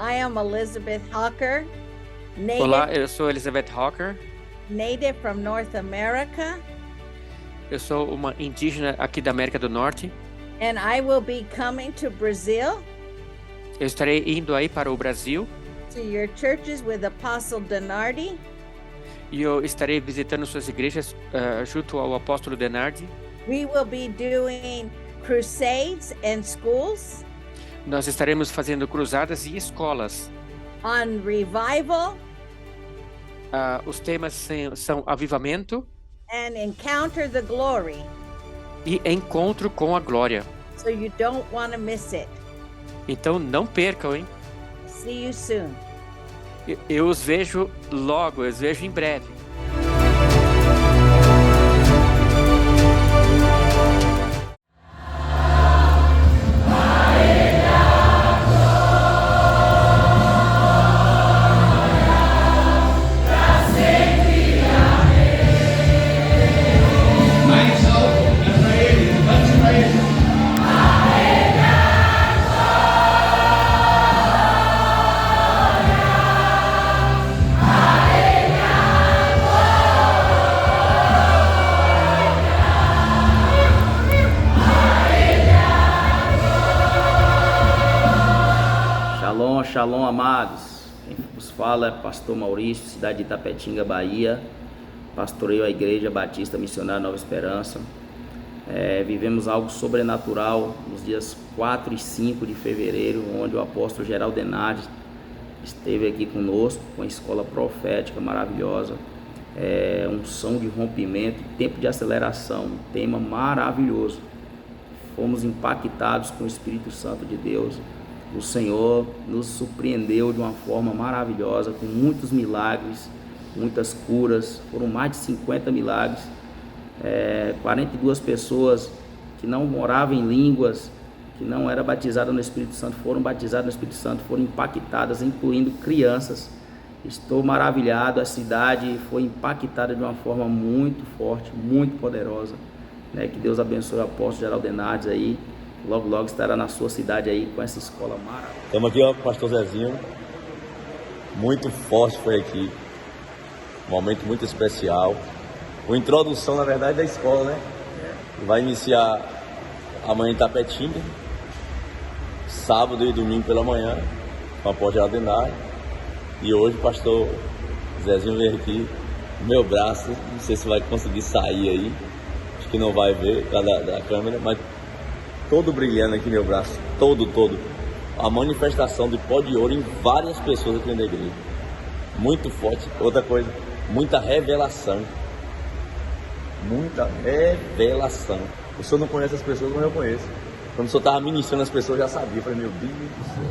I am Elizabeth Hawker, Olá, eu sou Elizabeth Hawker. native from North America. Eu sou uma indígena aqui da América do Norte. And I will be coming to Brazil. Eu estarei indo aí para o Brasil. To your churches with Apostle Denardi. E eu estarei visitando suas igrejas junto ao apóstolo Denardi. We will be doing crusades and schools. Nós estaremos fazendo cruzadas e escolas. On revival. Os temas são avivamento. And encounter the glory. E encontro com a glória. So you don't want to miss it. Então não percam, hein? See you soon. Eu os vejo logo, eu os vejo em breve. Shalom, amados. Quem vos fala é pastor Maurício, cidade de Itapetinga, Bahia. Pastoreio a Igreja Batista Missionária Nova Esperança. Vivemos algo sobrenatural nos dias 4 e 5 de fevereiro, onde o apóstolo Geraldo Denardi esteve aqui conosco, com a escola profética maravilhosa, unção de rompimento, tempo de aceleração, um tema maravilhoso. Fomos impactados com o Espírito Santo de Deus. O Senhor nos surpreendeu de uma forma maravilhosa, com muitos milagres, muitas curas. Foram mais de 50 milagres. 42 pessoas que não moravam em línguas, que não eram batizadas no Espírito Santo, foram batizadas no Espírito Santo, foram impactadas, incluindo crianças. Estou maravilhado, a cidade foi impactada de uma forma muito forte, muito poderosa. Que Deus abençoe o apóstolo Geraldo Denardi aí. Logo, logo estará na sua cidade aí com essa escola maravilhosa. Estamos aqui, ó, com o pastor Zezinho. Muito forte foi aqui. Um momento muito especial. Uma introdução, na verdade, da escola, né? Vai iniciar amanhã em Itapetinga. Sábado e domingo pela manhã. Com o apóstolo Geraldo Denardi. E hoje o pastor Zezinho veio aqui no meu braço. Não sei se vai conseguir sair aí. Acho que não vai ver da câmera, mas todo brilhando aqui no meu braço, todo, a manifestação de pó de ouro em várias pessoas aqui na igreja, muito forte. Outra coisa, muita revelação, o senhor não conhece as pessoas, mas eu conheço. Quando o senhor estava ministrando as pessoas, eu já sabia. Eu falei, meu Deus do céu.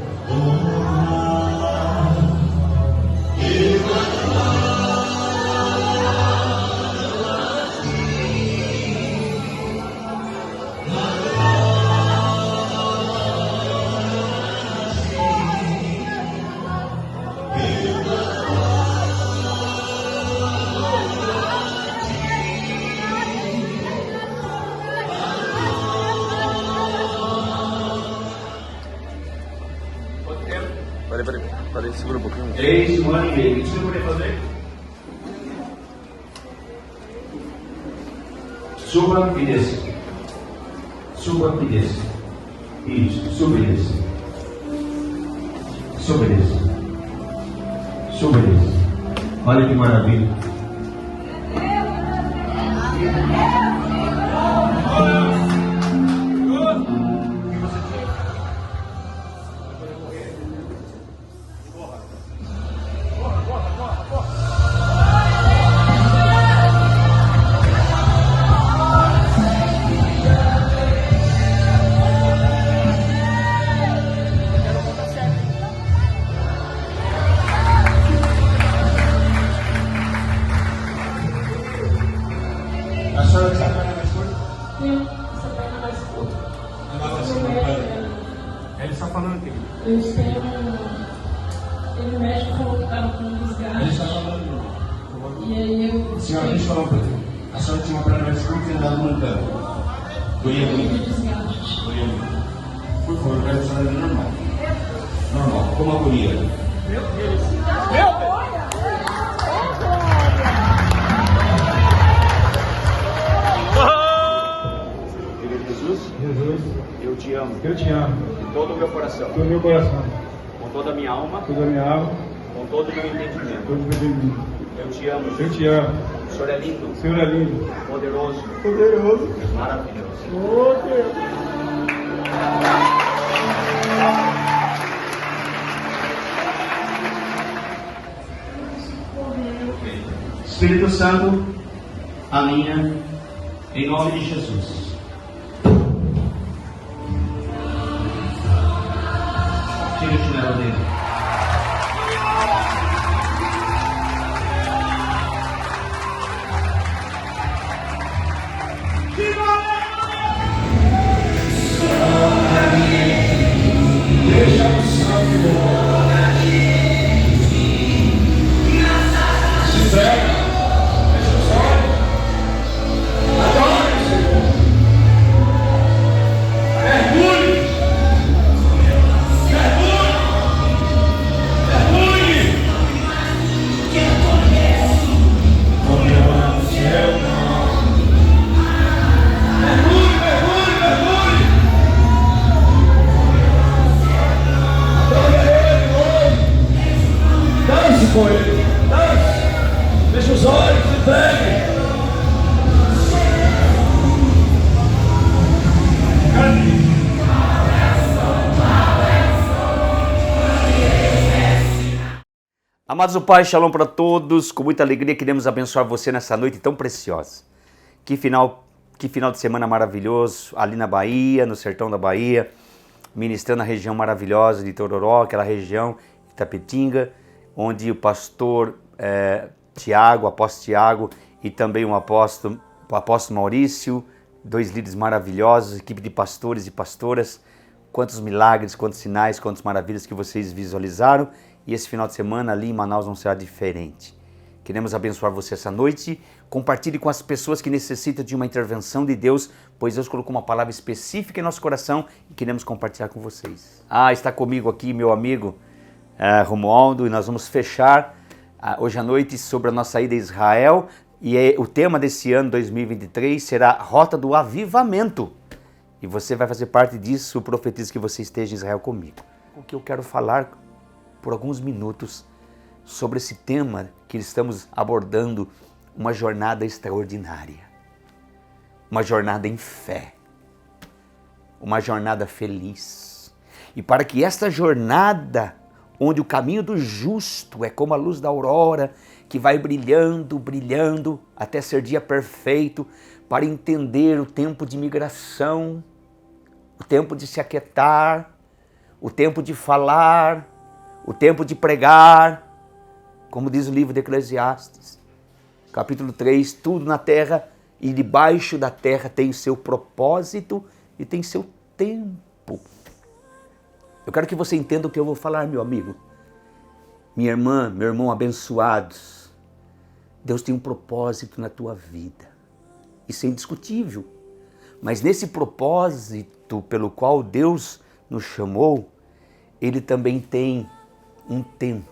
Peraí, segura um pouquinho. 3, 1 ano e meio. O que você poderia fazer? Suba e desça. Suba e desça. Isso, suba e desça. Suba e desça. Suba e desça. Olha que maravilha. A senhora está na mais curta? Sim, essa perna mais curta. Ele está falando aqui. Eu tenho. Ele médico falou que estava com desgaste. Ele está falando. E aí eu. Senhora, deixa eu falar uma coisa. A senhora tinha uma perna mais curta e andava mancando. Doía muito. Desgaste. Doía muito. Por favor, eu quero a senhora normal. Normal, como agonia. Querido Jesus, eu te amo. Eu te amo. De todo o meu coração. Do meu coração. Com toda a minha alma. Toda a minha alma. Com todo o meu entendimento. Todo o meu entendimento. Eu te amo. Eu te amo. O Senhor é lindo. O Senhor é lindo. Poderoso. Poderoso. Maravilhoso. Oh, Deus. Espírito Santo, alinha em nome de Jesus. Tira o chinelo dele. Deixa o sangue se entrega. Deixa os olhos. Adore o Senhor. Mergulhe. Mergulhe. Mergulhe. Olha o céu. Mergulhe, mergulhe, mergulhe. Dance com ele, dance, deixa os olhos, se entregue. Amados do Pai, shalom para todos, com muita alegria queremos abençoar você nessa noite tão preciosa. Que final de semana maravilhoso, ali na Bahia, no sertão da Bahia, ministrando a região maravilhosa de Tororó, aquela região de Itapetinga, onde o pastor Tiago, o apóstolo Tiago e também o apóstolo Maurício, dois líderes maravilhosos, equipe de pastores e pastoras, quantos milagres, quantos sinais, quantas maravilhas que vocês visualizaram, e esse final de semana ali em Manaus não será diferente. Queremos abençoar você essa noite, compartilhe com as pessoas que necessitam de uma intervenção de Deus, pois Deus colocou uma palavra específica em nosso coração e queremos compartilhar com vocês. Está comigo aqui meu amigo Romualdo, e nós vamos fechar hoje à noite sobre a nossa ida a Israel, e o tema desse ano 2023 será Rota do Avivamento, e você vai fazer parte disso. Eu profetizo que você esteja em Israel comigo. O que eu quero falar por alguns minutos sobre esse tema que estamos abordando, uma jornada extraordinária, uma jornada em fé, uma jornada feliz. E para que esta jornada, onde o caminho do justo é como a luz da aurora, que vai brilhando, brilhando, até ser dia perfeito, para entender o tempo de migração, o tempo de se aquietar, o tempo de falar, o tempo de pregar, como diz o livro de Eclesiastes, capítulo 3, tudo na terra e debaixo da terra tem o seu propósito e tem seu tempo. Eu quero que você entenda o que eu vou falar, meu amigo. Minha irmã, meu irmão abençoados, Deus tem um propósito na tua vida. Isso é indiscutível. Mas nesse propósito pelo qual Deus nos chamou, Ele também tem um tempo.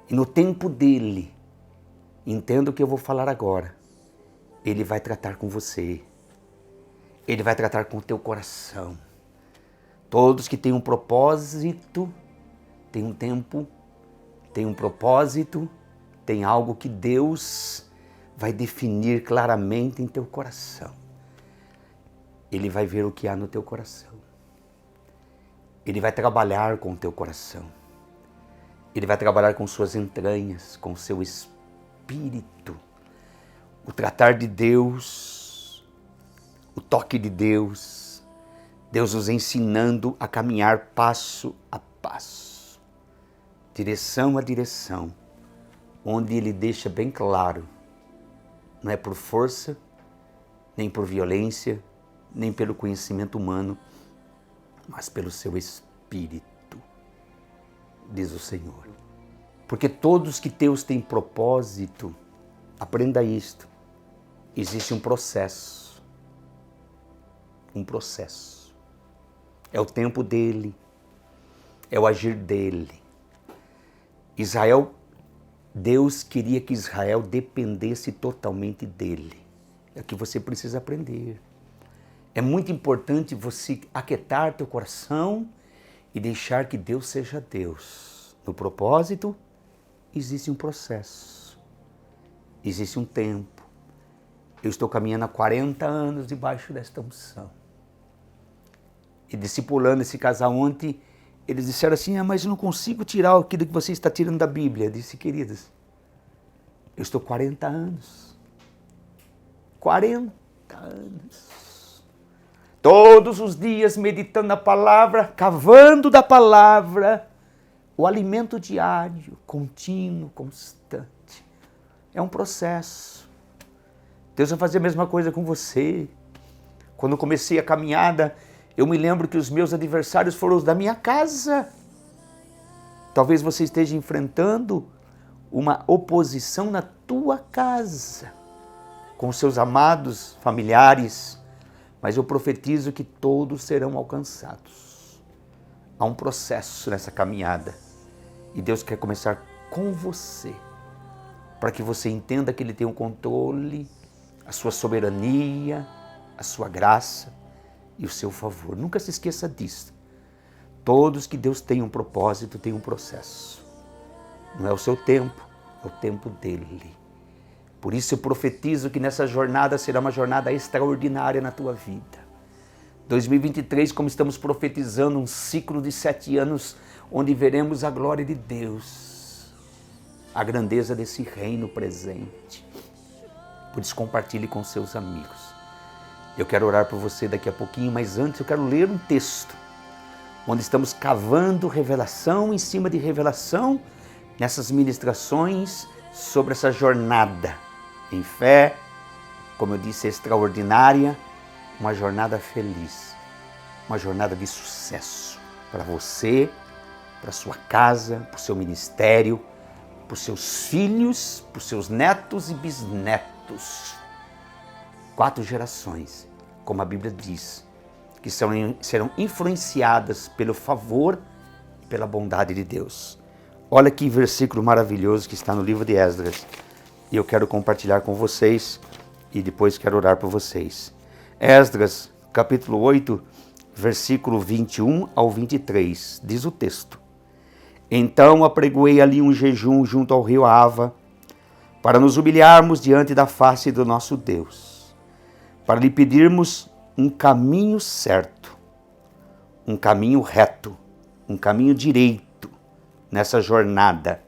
E no tempo dele, entenda o que eu vou falar agora, Ele vai tratar com você. Ele vai tratar com o teu coração. Todos que têm um propósito, têm um tempo, têm um propósito, tem algo que Deus vai definir claramente em teu coração. Ele vai ver o que há no teu coração. Ele vai trabalhar com o teu coração. Ele vai trabalhar com suas entranhas, com o seu espírito. O tratar de Deus, o toque de Deus, Deus nos ensinando a caminhar passo a passo, direção a direção, onde Ele deixa bem claro, não é por força, nem por violência, nem pelo conhecimento humano, mas pelo seu Espírito, diz o Senhor. Porque todos que Deus tem propósito, aprenda isto, existe um processo. Um processo. É o tempo dele, é o agir dele. Deus queria que Israel dependesse totalmente dele. É o que você precisa aprender. É muito importante você aquietar teu coração e deixar que Deus seja Deus. No propósito, existe um processo, existe um tempo. Eu estou caminhando há 40 anos debaixo desta unção. E discipulando esse casal ontem, eles disseram assim, mas eu não consigo tirar aquilo que você está tirando da Bíblia. Eu disse, queridas, eu estou 40 anos. 40 anos. Todos os dias meditando na palavra, cavando da palavra, o alimento diário, contínuo, constante. É um processo. Deus vai fazer a mesma coisa com você. Quando eu comecei a caminhada, eu me lembro que os meus adversários foram os da minha casa. Talvez você esteja enfrentando uma oposição na tua casa, com seus amados familiares, mas eu profetizo que todos serão alcançados. Há um processo nessa caminhada e Deus quer começar com você, para que você entenda que Ele tem o controle, a sua soberania, a sua graça e o seu favor. Nunca se esqueça disso. Todos que Deus tem um propósito, tem um processo. Não é o seu tempo, é o tempo dele. Por isso eu profetizo que nessa jornada será uma jornada extraordinária na tua vida. 2023, como estamos profetizando, um ciclo de 7 anos, onde veremos a glória de Deus, a grandeza desse reino presente. Por isso compartilhe com seus amigos. Eu quero orar por você daqui a pouquinho, mas antes eu quero ler um texto, onde estamos cavando revelação em cima de revelação, nessas ministrações sobre essa jornada em fé, como eu disse, extraordinária, uma jornada feliz, uma jornada de sucesso para você, para sua casa, para o seu ministério, para os seus filhos, para os seus netos e bisnetos. 4 gerações, como a Bíblia diz, que serão influenciadas pelo favor e pela bondade de Deus. Olha que versículo maravilhoso que está no livro de Esdras. E eu quero compartilhar com vocês e depois quero orar por vocês. Esdras, capítulo 8, versículo 21 ao 23, diz o texto. Então apregoei ali um jejum junto ao rio Ava, para nos humilharmos diante da face do nosso Deus, para lhe pedirmos um caminho certo, um caminho reto, um caminho direito nessa jornada,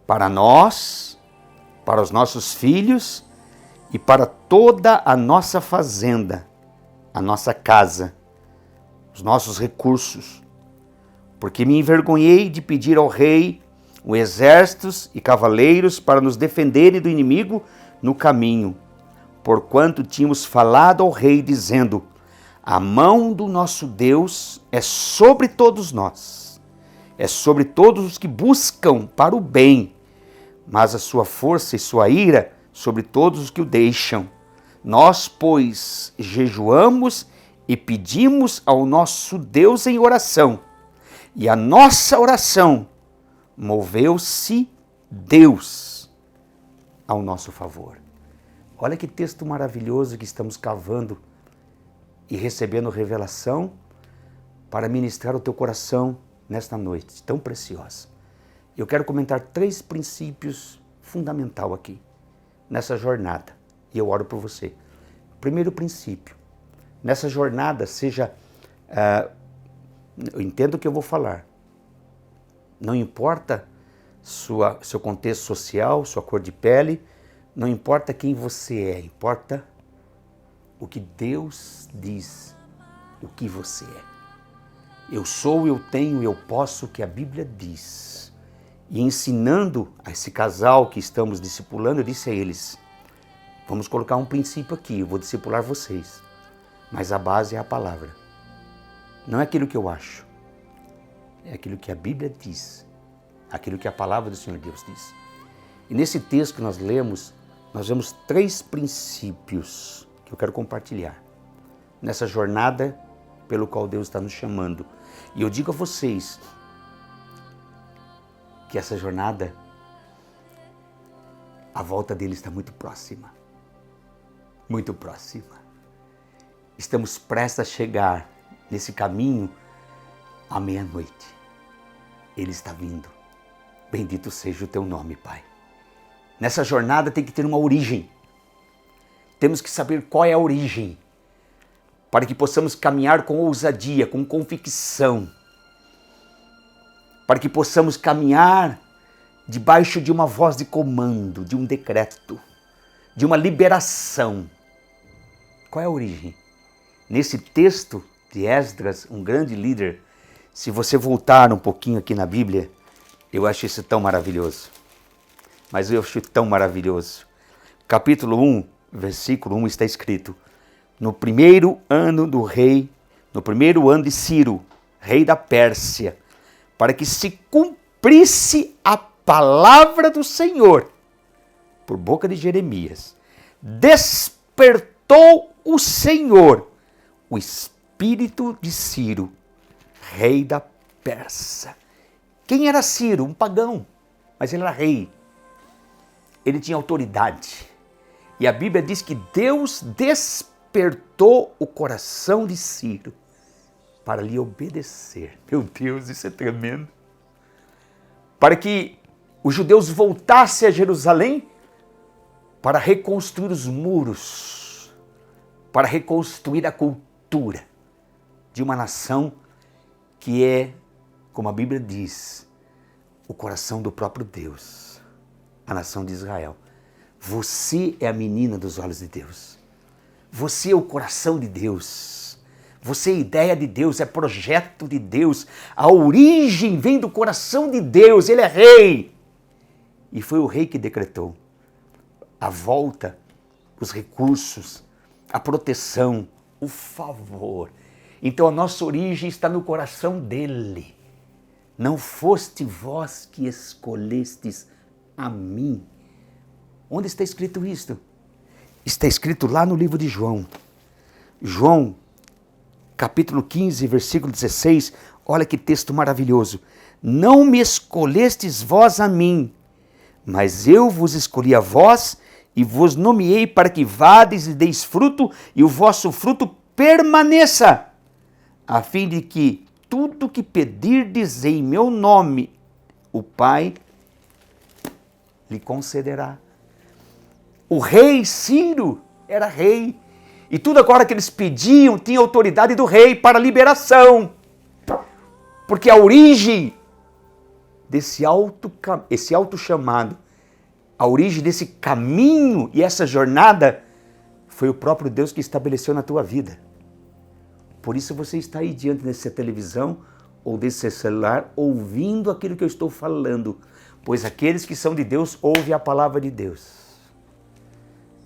para nós, para os nossos filhos e para toda a nossa fazenda, a nossa casa, os nossos recursos, porque me envergonhei de pedir ao rei o exércitos e cavaleiros para nos defenderem do inimigo no caminho, porquanto tínhamos falado ao rei, dizendo, a mão do nosso Deus é sobre todos nós, é sobre todos os que buscam para o bem, mas a sua força e sua ira sobre todos os que o deixam. Nós, pois, jejuamos e pedimos ao nosso Deus em oração, e a nossa oração moveu-se Deus ao nosso favor. Olha que texto maravilhoso que estamos cavando e recebendo revelação para ministrar o teu coração nesta noite tão preciosa. Eu quero comentar 3 princípios fundamentais aqui, nessa jornada, e eu oro por você. Primeiro princípio, nessa jornada eu entendo o que eu vou falar, não importa seu contexto social, sua cor de pele, não importa quem você é, importa o que Deus diz, o que você é. Eu sou, eu tenho, eu posso, o que a Bíblia diz. E ensinando a esse casal que estamos discipulando, eu disse a eles, vamos colocar um princípio aqui, eu vou discipular vocês, mas a base é a palavra. Não é aquilo que eu acho, é aquilo que a Bíblia diz, aquilo que a palavra do Senhor Deus diz. E nesse texto que nós lemos, nós vemos 3 princípios que eu quero compartilhar nessa jornada pelo qual Deus está nos chamando. E eu digo a vocês que essa jornada, a volta dele está muito próxima. Muito próxima. Estamos prestes a chegar nesse caminho à meia-noite. Ele está vindo. Bendito seja o teu nome, Pai. Nessa jornada tem que ter uma origem. Temos que saber qual é a origem, para que possamos caminhar com ousadia, com convicção, para que possamos caminhar debaixo de uma voz de comando, de um decreto, de uma liberação. Qual é a origem? Nesse texto de Esdras, um grande líder, se você voltar um pouquinho aqui na Bíblia, eu acho isso tão maravilhoso. Mas eu acho tão maravilhoso. Capítulo 1, versículo 1 está escrito: no primeiro ano do rei, no primeiro ano de Ciro, rei da Pérsia, para que se cumprisse a palavra do Senhor, por boca de Jeremias, despertou o Senhor o espírito de Ciro, rei da Pérsia. Quem era Ciro? Um pagão, mas ele era rei. Ele tinha autoridade. E a Bíblia diz que Deus despertou o coração de Ciro para lhe obedecer. Meu Deus, isso é tremendo. Para que os judeus voltassem a Jerusalém para reconstruir os muros, para reconstruir a cultura de uma nação que é, como a Bíblia diz, o coração do próprio Deus, a nação de Israel. Você é a menina dos olhos de Deus. Você é o coração de Deus. Você é ideia de Deus, é projeto de Deus. A origem vem do coração de Deus. Ele é rei. E foi o rei que decretou a volta, os recursos, a proteção, o favor. Então a nossa origem está no coração dele. Não foste vós que escolhestes a mim. Onde está escrito isto? Está escrito lá no livro de João. João, capítulo 15, versículo 16. Olha que texto maravilhoso. Não me escolhestes vós a mim, mas eu vos escolhi a vós e vos nomeei para que vades e deis fruto e o vosso fruto permaneça, a fim de que tudo que pedirdes em meu nome, o Pai lhe concederá. O rei Ciro era rei. E tudo agora que eles pediam tinha autoridade do rei para liberação. Porque a origem desse esse auto chamado, a origem desse caminho e essa jornada foi o próprio Deus que estabeleceu na tua vida. Por isso você está aí diante dessa televisão ou desse celular ouvindo aquilo que eu estou falando. Pois aqueles que são de Deus ouvem a palavra de Deus.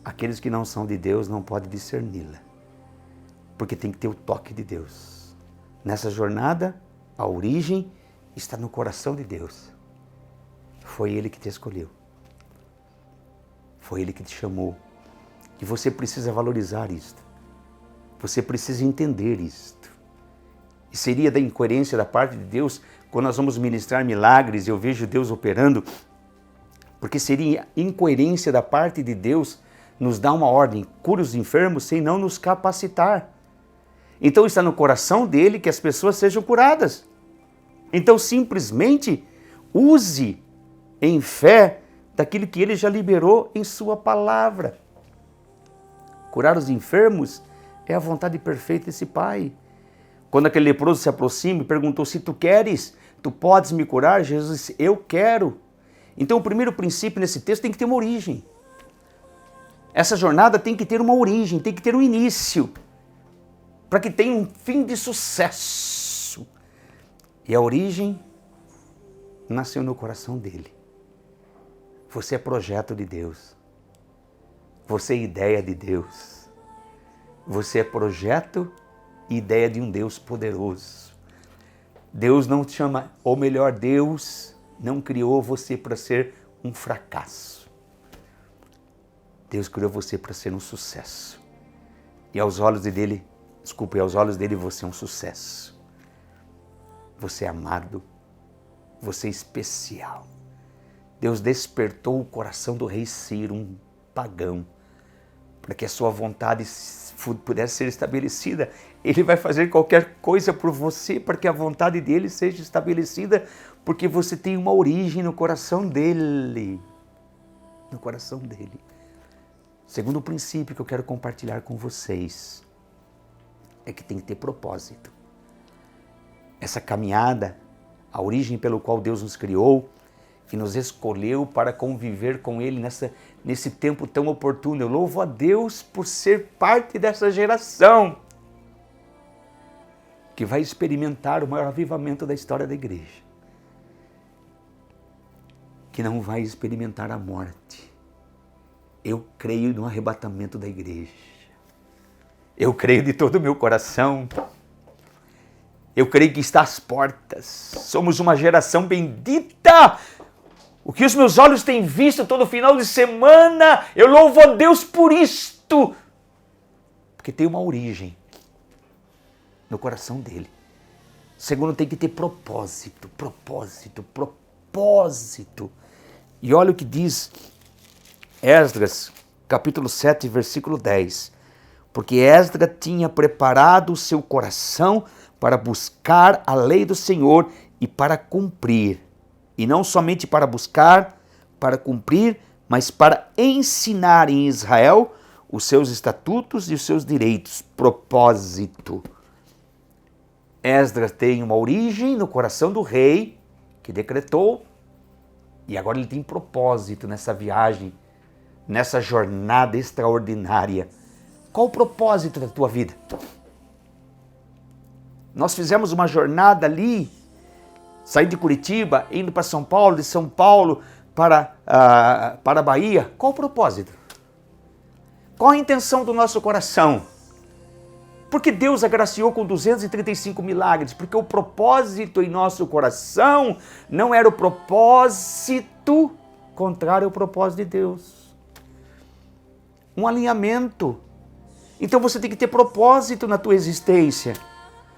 Aqueles que não são de Deus não podem discerni-la. Porque tem que ter o toque de Deus. Nessa jornada, a origem está no coração de Deus. Foi Ele que te escolheu. Foi Ele que te chamou. E você precisa valorizar isto. Você precisa entender isto. E seria da incoerência da parte de Deus quando nós vamos ministrar milagres e eu vejo Deus operando, porque seria incoerência da parte de Deus nos dar uma ordem, cura os enfermos, sem não nos capacitar. Então está no coração dele que as pessoas sejam curadas. Então simplesmente use em fé daquilo que ele já liberou em sua palavra. Curar os enfermos é a vontade perfeita desse Pai. Quando aquele leproso se aproxima e perguntou: se tu queres, tu podes me curar? Jesus disse: eu quero. Então o primeiro princípio nesse texto tem que ter uma origem. Essa jornada tem que ter uma origem, tem que ter um início, para que tenha um fim de sucesso. E a origem nasceu no coração dele. Você é projeto de Deus. Você é ideia de Deus. Você é projeto e ideia de um Deus poderoso. Deus não te chama, ou melhor, Deus não criou você para ser um fracasso. Deus criou você para ser um sucesso. E aos olhos dele você é um sucesso. Você é amado, você é especial. Deus despertou o coração do rei Ciro, um pagão, para que a sua vontade pudesse ser estabelecida. Ele vai fazer qualquer coisa por você para que a vontade dele seja estabelecida, porque você tem uma origem no coração dele. No coração dele. Segundo princípio que eu quero compartilhar com vocês, é que tem que ter propósito. Essa caminhada, a origem pelo qual Deus nos criou, que nos escolheu para conviver com Ele nesse tempo tão oportuno. Eu louvo a Deus por ser parte dessa geração que vai experimentar o maior avivamento da história da igreja, que não vai experimentar a morte. Eu creio no arrebatamento da igreja. Eu creio de todo o meu coração. Eu creio que está às portas. Somos uma geração bendita. O que os meus olhos têm visto todo final de semana, eu louvo a Deus por isto. Porque tem uma origem no coração dele. Segundo, tem que ter propósito. E olha o que diz Esdras, capítulo 7, versículo 10. Porque Esdras tinha preparado o seu coração para buscar a lei do Senhor e para cumprir. E não somente para buscar, para cumprir, mas para ensinar em Israel os seus estatutos e os seus direitos. Propósito. Esdras tem uma origem no coração do rei, que decretou, e agora ele tem propósito nessa viagem, nessa jornada extraordinária. Qual o propósito da tua vida? Nós fizemos uma jornada ali, saindo de Curitiba, indo para São Paulo, de São Paulo para a Bahia. Qual o propósito? Qual a intenção do nosso coração? Porque Deus agraciou com 235 milagres, porque o propósito em nosso coração não era o propósito contrário ao propósito de Deus. Um alinhamento. Então você tem que ter propósito na tua existência,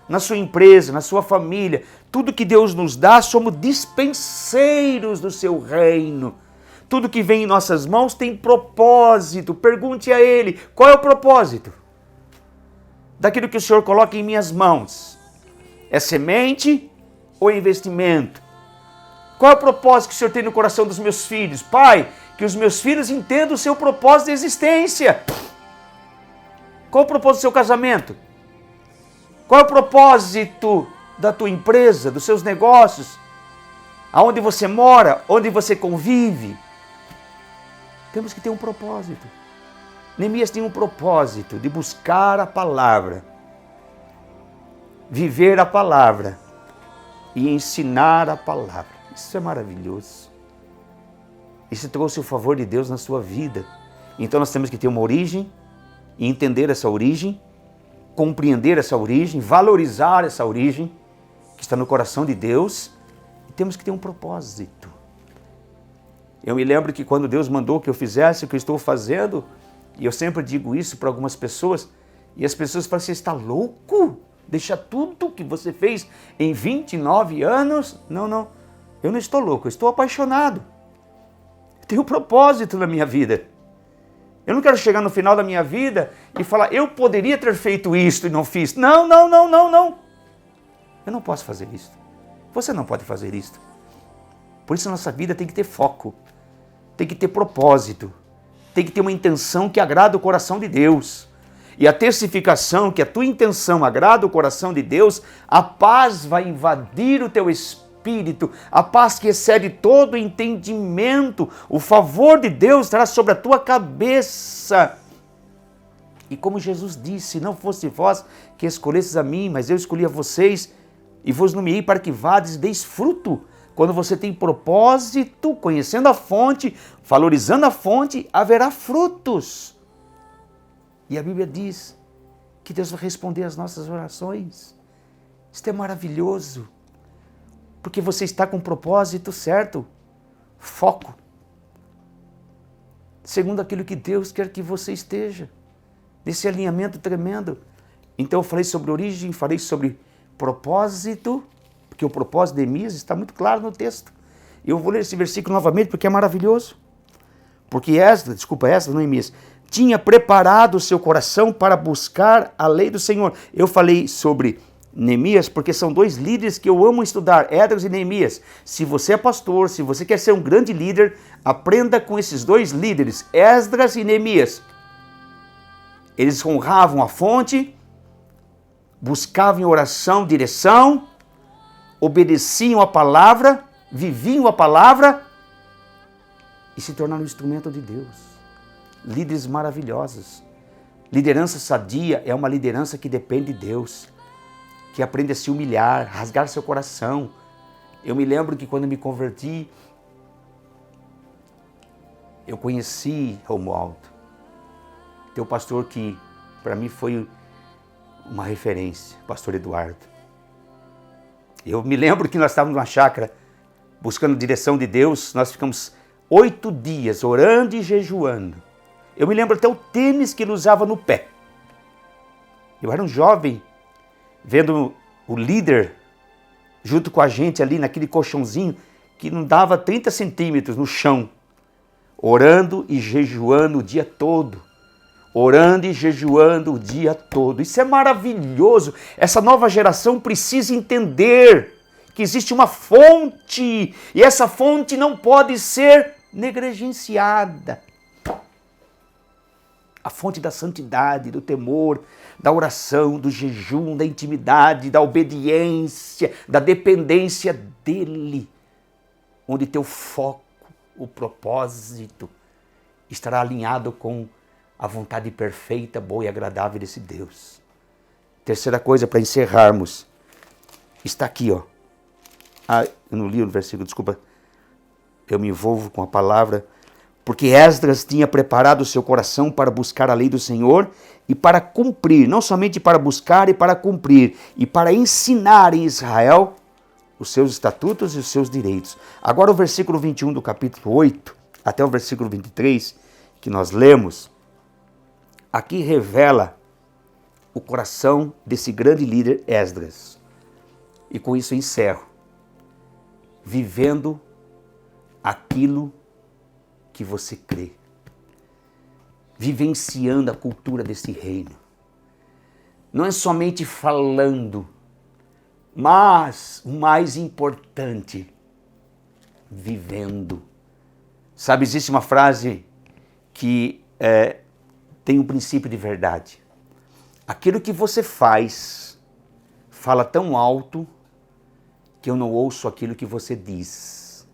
na sua empresa, na sua família. Tudo que Deus nos dá, somos dispenseiros do seu reino. Tudo que vem em nossas mãos tem propósito. Pergunte a Ele, qual é o propósito daquilo que o Senhor coloca em minhas mãos? É semente ou é investimento? Qual é o propósito que o Senhor tem no coração dos meus filhos? Pai, que os meus filhos entendam o seu propósito de existência. Qual é o propósito do seu casamento? Qual é o propósito da tua empresa, dos seus negócios? Aonde você mora, onde você convive? Temos que ter um propósito. Neemias tinha um propósito de buscar a palavra, viver a palavra e ensinar a palavra. Isso é maravilhoso. Isso trouxe o favor de Deus na sua vida. Então nós temos que ter uma origem e entender essa origem, compreender essa origem, valorizar essa origem que está no coração de Deus, e temos que ter um propósito. Eu me lembro que quando Deus mandou que eu fizesse o que eu estou fazendo, e eu sempre digo isso para algumas pessoas, e as pessoas falam, você está louco? Deixa tudo que você fez em 29 anos? Não, eu não estou louco, eu estou apaixonado. Eu tenho um propósito na minha vida. Eu não quero chegar no final da minha vida e falar, eu poderia ter feito isto e não fiz. Não. Eu não posso fazer isso. Você não pode fazer isso. Por isso nossa vida tem que ter foco, tem que ter propósito, tem que ter uma intenção que agrada o coração de Deus. E a testificação que a tua intenção agrada o coração de Deus, a paz vai invadir o teu espírito, a paz que excede todo entendimento, o favor de Deus estará sobre a tua cabeça. E como Jesus disse, não fosse vós que escolhesses a mim, mas eu escolhi a vocês e vos nomeei para que vades e deis fruto. Quando você tem propósito, conhecendo a fonte, valorizando a fonte, haverá frutos. E a Bíblia diz que Deus vai responder às nossas orações. Isso é maravilhoso, porque você está com o propósito certo, foco, segundo aquilo que Deus quer que você esteja, nesse alinhamento tremendo. Então eu falei sobre origem, falei sobre propósito, Porque o propósito de Neemias está muito claro no texto. Eu vou ler esse versículo novamente porque é maravilhoso. Porque Esdras, não Neemias, tinha preparado o seu coração para buscar a lei do Senhor. Eu falei sobre Neemias porque são dois líderes que eu amo estudar, Esdras e Neemias. Se você é pastor, se você quer ser um grande líder, aprenda com esses dois líderes, Esdras e Neemias. Eles honravam a fonte, buscavam em oração direção, obedeciam a palavra, viviam a palavra e se tornaram um instrumento de Deus. Líderes maravilhosos. Liderança sadia é uma liderança que depende de Deus, que aprende a se humilhar, rasgar seu coração. Eu me lembro que quando me converti, eu conheci Romualdo, teu pastor que para mim foi uma referência, pastor Eduardo. Eu me lembro que nós estávamos numa chácara buscando a direção de Deus, nós ficamos 8 dias orando e jejuando. Eu me lembro até o tênis que ele usava no pé. Eu era um jovem, vendo o líder junto com a gente ali naquele colchãozinho que não dava 30 centímetros no chão, orando e jejuando o dia todo. Orando e jejuando o dia todo. Isso é maravilhoso. Essa nova geração precisa entender que existe uma fonte e essa fonte não pode ser negligenciada. A fonte da santidade, do temor, da oração, do jejum, da intimidade, da obediência, da dependência dele, onde teu foco, o propósito estará alinhado com a vontade perfeita, boa e agradável desse Deus. Terceira coisa para encerrarmos, está aqui, ó. Eu não li o versículo, desculpa. Eu me envolvo com a palavra. Porque Esdras tinha preparado o seu coração para buscar a lei do Senhor e para cumprir, não somente para buscar e para cumprir, e para ensinar em Israel os seus estatutos e os seus direitos. Agora o versículo 21 do capítulo 8, até o versículo 23, que nós lemos, aqui revela o coração desse grande líder Esdras. E com isso eu encerro. Vivendo aquilo que você crê. Vivenciando a cultura desse reino. Não é somente falando, mas o mais importante, vivendo. Sabe, existe uma frase que tem um princípio de verdade. Aquilo que você faz, fala tão alto que eu não ouço aquilo que você diz.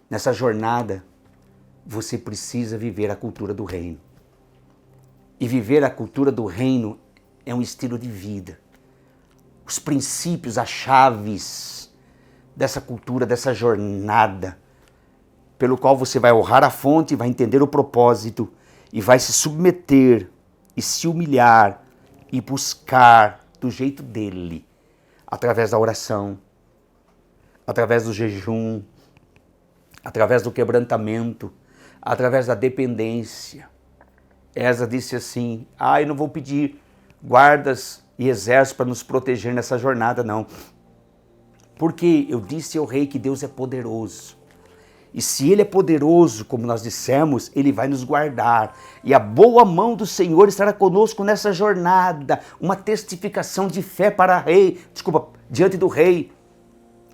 Nessa jornada, você precisa viver a cultura do reino. E viver a cultura do reino é um estilo de vida. Os princípios, as chaves dessa cultura, dessa jornada, pelo qual você vai honrar a fonte, vai entender o propósito e vai se submeter e se humilhar e buscar do jeito dele, através da oração, através do jejum, através do quebrantamento, através da dependência. Esdras disse assim, eu não vou pedir guardas e exércitos para nos proteger nessa jornada, não. Porque eu disse ao rei que Deus é poderoso. E se Ele é poderoso, como nós dissemos, Ele vai nos guardar. E a boa mão do Senhor estará conosco nessa jornada. Uma testificação de fé diante do rei.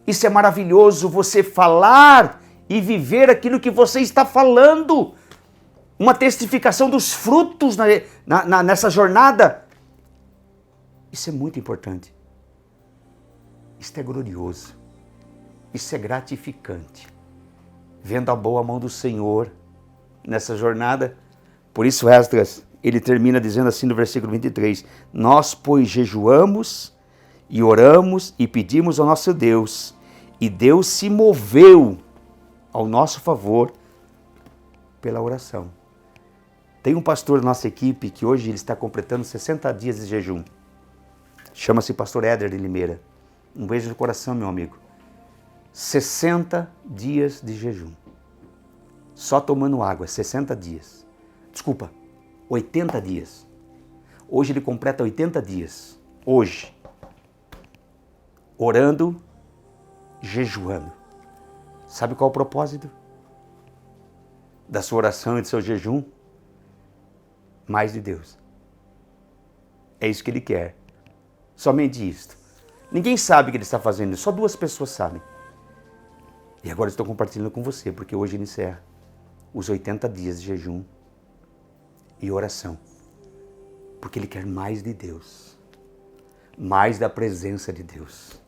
Isso é maravilhoso, você falar e viver aquilo que você está falando. Uma testificação dos frutos nessa jornada. Isso é muito importante. Isso é glorioso. Isso é gratificante. Vendo a boa mão do Senhor nessa jornada. Por isso Esdras, ele termina dizendo assim no versículo 23. Nós, pois, jejuamos e oramos e pedimos ao nosso Deus. E Deus se moveu ao nosso favor pela oração. Tem um pastor da nossa equipe que hoje ele está completando 60 dias de jejum. Chama-se pastor Éder de Limeira. Um beijo no coração, meu amigo. 60 dias de jejum. Só tomando água, 60 dias. Desculpa, 80 dias. Hoje ele completa 80 dias. Hoje orando, jejuando. Sabe qual é o propósito da sua oração e do seu jejum? Mais de Deus. É isso que Ele quer. Somente isto. Ninguém sabe que Ele está fazendo isso, só 2 pessoas sabem. E agora estou compartilhando com você, porque hoje Ele encerra os 80 dias de jejum e oração. Porque Ele quer mais de Deus. Mais da presença de Deus.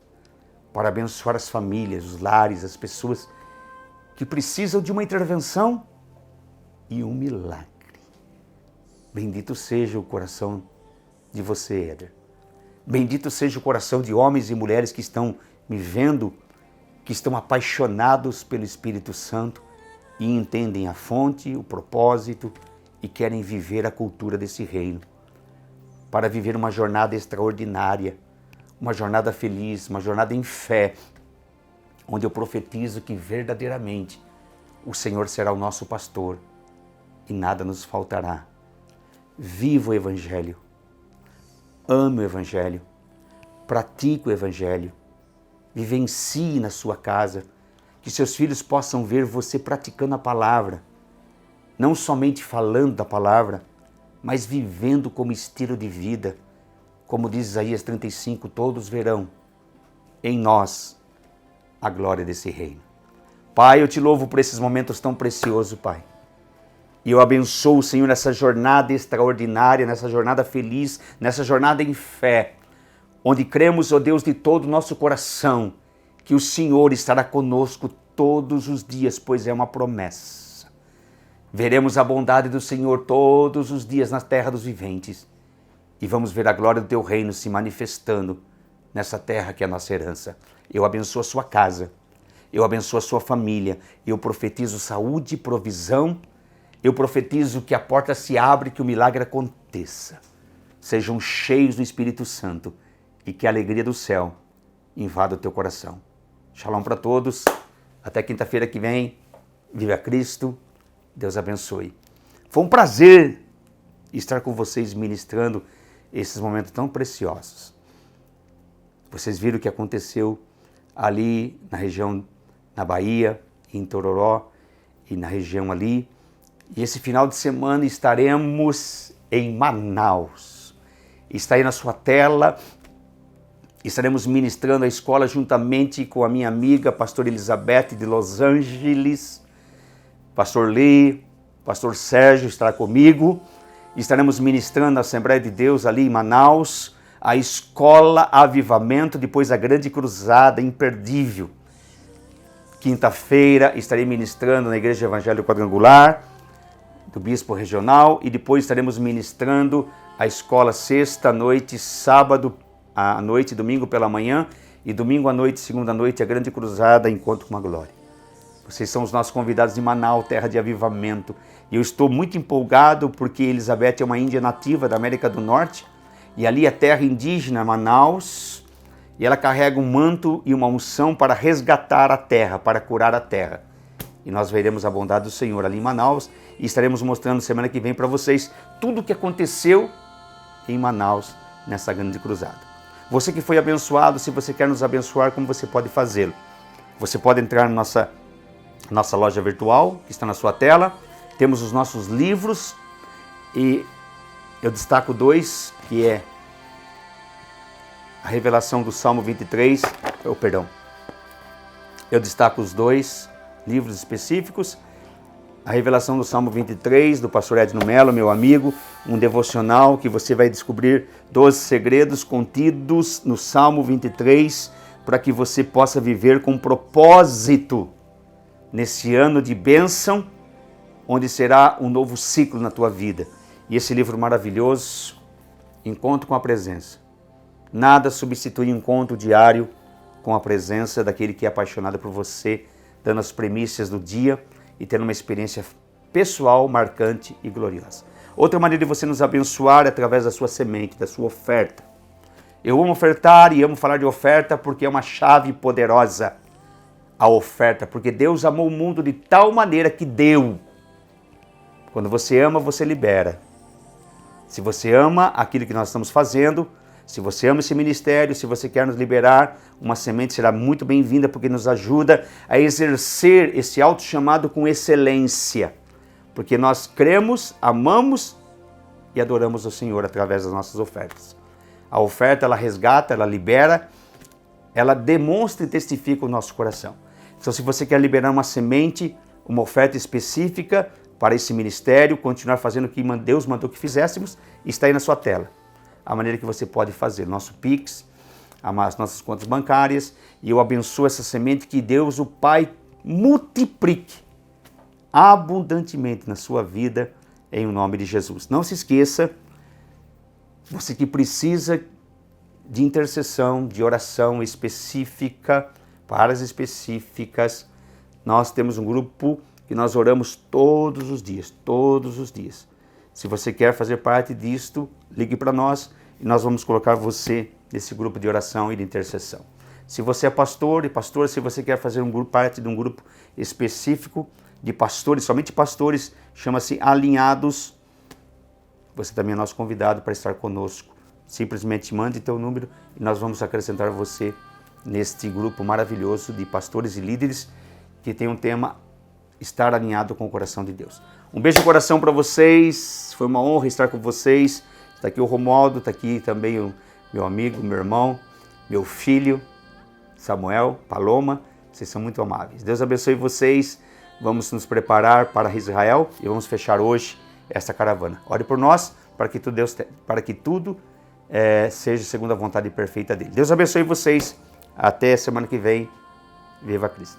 Para abençoar as famílias, os lares, as pessoas que precisam de uma intervenção e um milagre. Bendito seja o coração de você, Éder. Bendito seja o coração de homens e mulheres que estão me vendo, que estão apaixonados pelo Espírito Santo e entendem a fonte, o propósito e querem viver a cultura desse reino. Para viver uma jornada extraordinária, uma jornada feliz, uma jornada em fé, onde eu profetizo que verdadeiramente o Senhor será o nosso pastor e nada nos faltará. Viva o Evangelho, ame o Evangelho, pratique o Evangelho, vivencie na sua casa, que seus filhos possam ver você praticando a palavra, não somente falando da palavra, mas vivendo como estilo de vida. Como diz Isaías 35, todos verão em nós a glória desse reino. Pai, eu te louvo por esses momentos tão preciosos, Pai. E eu abençoo o Senhor nessa jornada extraordinária, nessa jornada feliz, nessa jornada em fé, onde cremos, ó Deus, de todo o nosso coração, que o Senhor estará conosco todos os dias, pois é uma promessa. Veremos a bondade do Senhor todos os dias na terra dos viventes e vamos ver a glória do teu reino se manifestando nessa terra que é a nossa herança. Eu abençoo a sua casa, eu abençoo a sua família, eu profetizo saúde e provisão. Eu profetizo que a porta se abre, que o milagre aconteça. Sejam cheios do Espírito Santo e que a alegria do céu invada o teu coração. Shalom para todos. Até quinta-feira que vem. Viva Cristo. Deus abençoe. Foi um prazer estar com vocês ministrando esses momentos tão preciosos. Vocês viram o que aconteceu ali na região, na Bahia, em Tororó e na região ali. E esse final de semana estaremos em Manaus. Está aí na sua tela. Estaremos ministrando a escola juntamente com a minha amiga, pastor Elizabeth de Los Angeles. Pastor Lee, pastor Sérgio estará comigo. Estaremos ministrando a Assembleia de Deus ali em Manaus. A escola Avivamento, depois a grande cruzada imperdível. Quinta-feira estarei ministrando na Igreja Evangélica Quadrangular do Bispo Regional e depois estaremos ministrando a escola sexta à noite, sábado à noite, domingo pela manhã e domingo à noite, segunda à noite, a grande cruzada Encontro com a Glória. Vocês são os nossos convidados de Manaus, terra de avivamento. E eu estou muito empolgado porque Elizabeth é uma índia nativa da América do Norte e ali é terra indígena, Manaus, e ela carrega um manto e uma unção para resgatar a terra, para curar a terra. E nós veremos a bondade do Senhor ali em Manaus e estaremos mostrando semana que vem para vocês tudo o que aconteceu em Manaus nessa grande cruzada. Você que foi abençoado, se você quer nos abençoar, como você pode fazê-lo? Você pode entrar na nossa loja virtual, que está na sua tela. Temos os nossos livros e eu destaco 2, que é a revelação do Salmo 23, eu destaco os 2 livros específicos, a revelação do Salmo 23, do pastor Edno Mello, meu amigo, um devocional que você vai descobrir 12 segredos contidos no Salmo 23, para que você possa viver com propósito nesse ano de bênção, onde será um novo ciclo na tua vida. E esse livro maravilhoso, Encontro com a Presença. Nada substitui um encontro diário com a presença daquele que é apaixonado por você, dando as premissas do dia e tendo uma experiência pessoal, marcante e gloriosa. Outra maneira de você nos abençoar é através da sua semente, da sua oferta. Eu amo ofertar e amo falar de oferta porque é uma chave poderosa. A oferta, porque Deus amou o mundo de tal maneira que deu. Quando você ama, você libera. Se você ama aquilo que nós estamos fazendo, Se você ama esse ministério, se você quer nos liberar, uma semente será muito bem-vinda, porque nos ajuda a exercer esse alto chamado com excelência. Porque nós cremos, amamos e adoramos o Senhor através das nossas ofertas. A oferta, ela resgata, ela libera, ela demonstra e testifica o nosso coração. Então, se você quer liberar uma semente, uma oferta específica para esse ministério, continuar fazendo o que Deus mandou que fizéssemos, está aí na sua tela. A maneira que você pode fazer, nosso Pix, as nossas contas bancárias, e eu abençoo essa semente, que Deus, o Pai, multiplique abundantemente na sua vida, em nome de Jesus. Não se esqueça, você que precisa de intercessão, de oração específica, para as específicas, nós temos um grupo que nós oramos todos os dias, todos os dias. Se você quer fazer parte disto, ligue para nós e nós vamos colocar você nesse grupo de oração e de intercessão. Se você é pastor e pastora, se você quer fazer parte de um grupo específico de pastores, somente pastores, chama-se Alinhados, você também é nosso convidado para estar conosco. Simplesmente mande teu número e nós vamos acrescentar você neste grupo maravilhoso de pastores e líderes que tem um tema: estar alinhado com o coração de Deus. Um beijo no coração para vocês, foi uma honra estar com vocês. Está aqui o Romualdo, está aqui também o meu amigo, meu irmão, meu filho, Samuel, Paloma, vocês são muito amáveis. Deus abençoe vocês, vamos nos preparar para Israel e vamos fechar hoje esta caravana. Ore por nós, para que tudo seja segundo a vontade perfeita dele. Deus abençoe vocês, até semana que vem, viva Cristo.